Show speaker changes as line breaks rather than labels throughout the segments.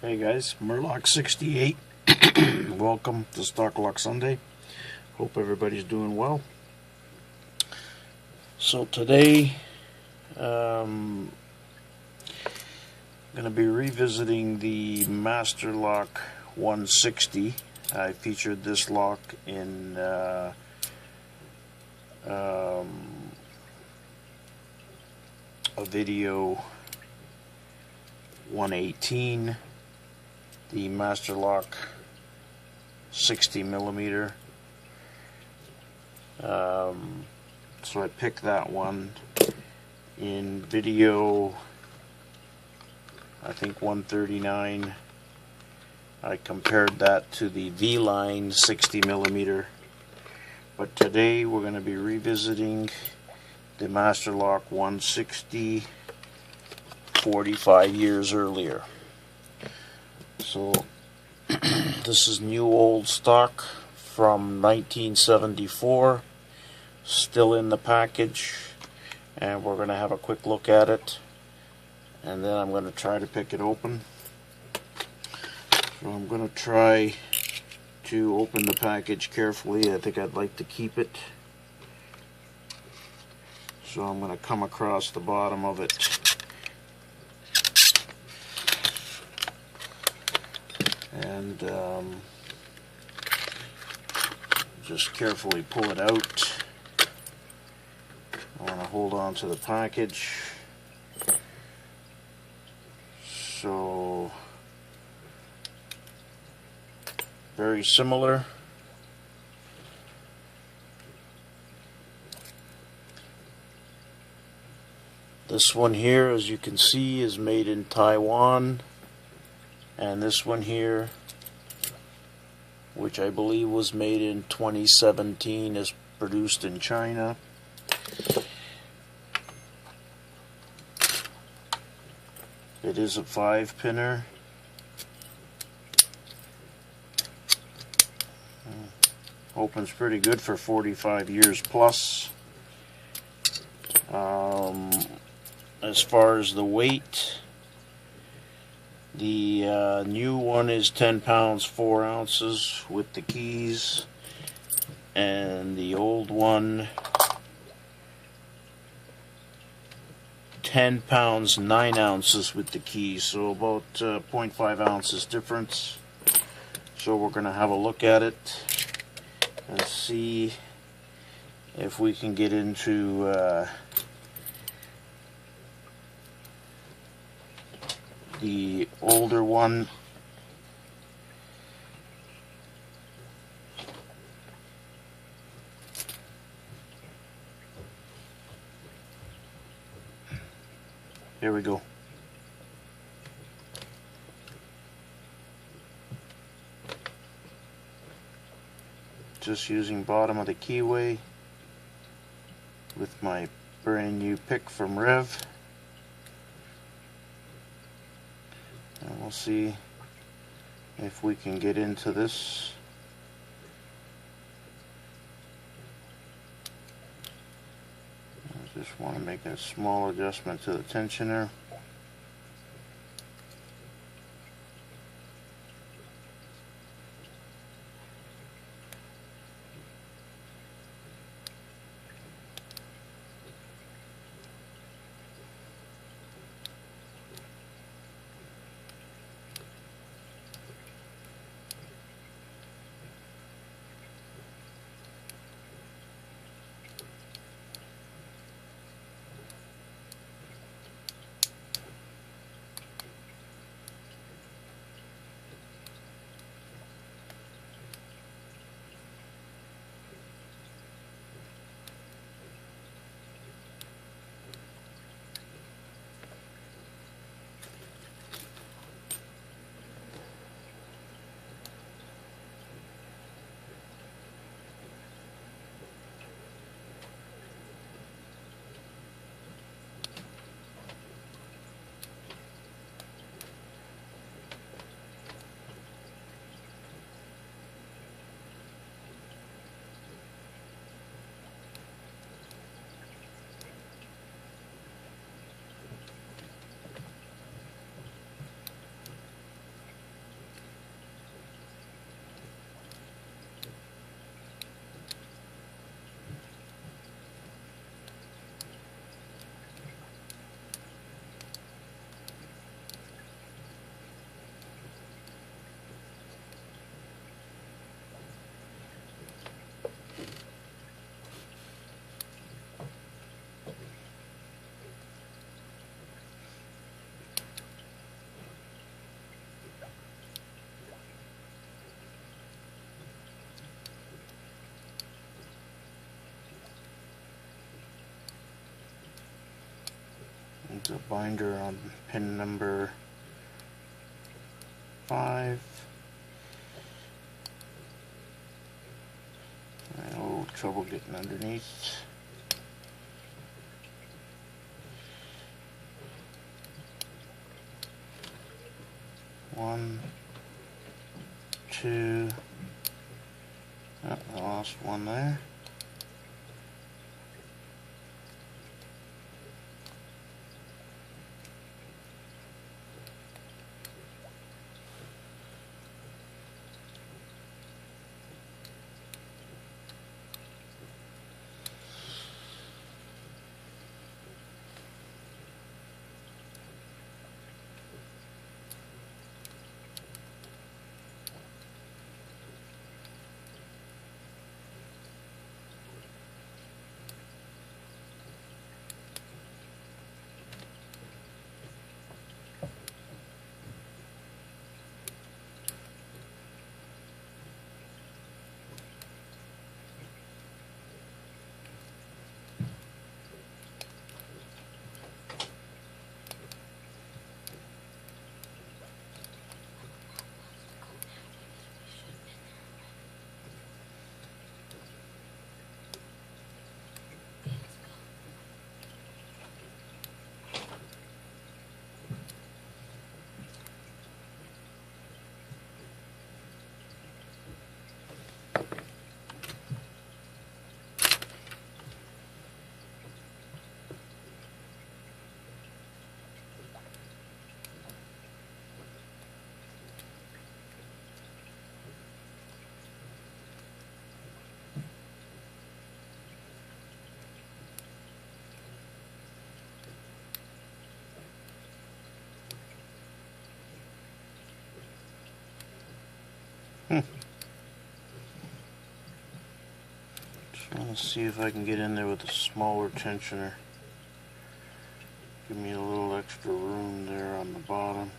Hey guys, MUR-LOCK 68. Welcome to Stock Lock Sunday. Hope everybody's doing well. So today, I'm going to be revisiting the Master Lock 160. I featured this lock in a video 118. The Master Lock 60 millimeter. So I picked that one in video, I think 139. I compared that to the V-Line 60 millimeter. But today we're going to be revisiting the Master Lock 160 45 years earlier. So this is new old stock from 1974, still in the package, and we're going to have a quick look at it, and then I'm going to try to pick it open. So I'm going to try to open the package carefully. I think I'd like to keep it. So I'm going to come across the bottom of it. And just carefully pull it out. I want to hold on to the package. So, very similar. This one here, as you can see, is made in Taiwan. And this one here, which I believe was made in 2017, is produced in China. It is a 5-pinner. Opens pretty good for 45 years plus. As far as the weight, the new one is 10 pounds 4 ounces with the keys, and the old one 10 pounds 9 ounces with the keys, so about 0.5 ounces difference. So we're going to have a look at it and see if we can get into the older one. Here we go. Just using bottom of the keyway with my brand new pick from Rev. And we'll see if we can get into this. I just want to make a small adjustment to the tensioner. the binder on pin number 5. I had a little trouble getting underneath. One, two. Oh, I lost one there. Just want to see if I can get in there with a smaller tensioner. Give me a little extra room there on the bottom.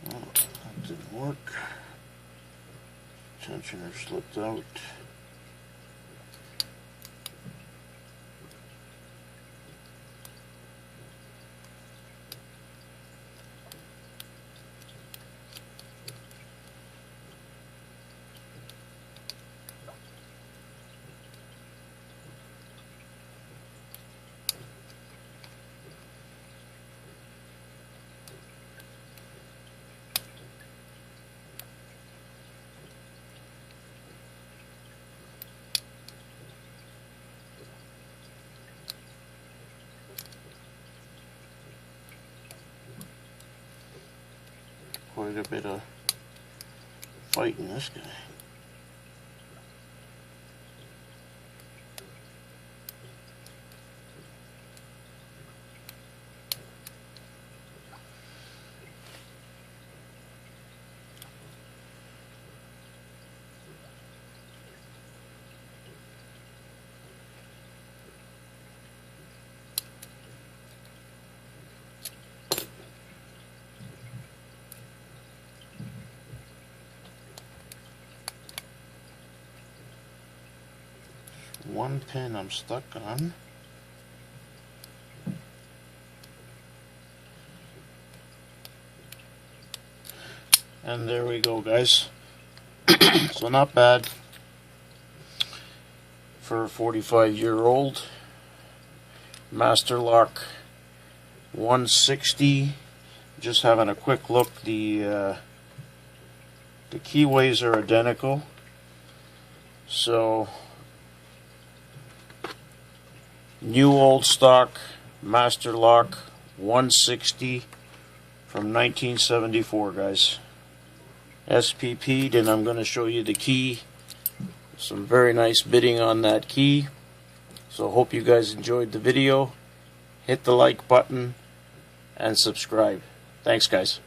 That didn't work. Tensioner slipped out. Quite a bit of fighting this guy. One pin I'm stuck on. And there we go, guys. So not bad for a 45-year-old. Master Lock 160. Just having a quick look. The keyways are identical. So new old stock Master Lock 160 from 1974, guys. SPP'd, and I'm going to show you the key. Some very nice bitting on that key. So hope you guys enjoyed the video. Hit the like button and subscribe. Thanks, guys.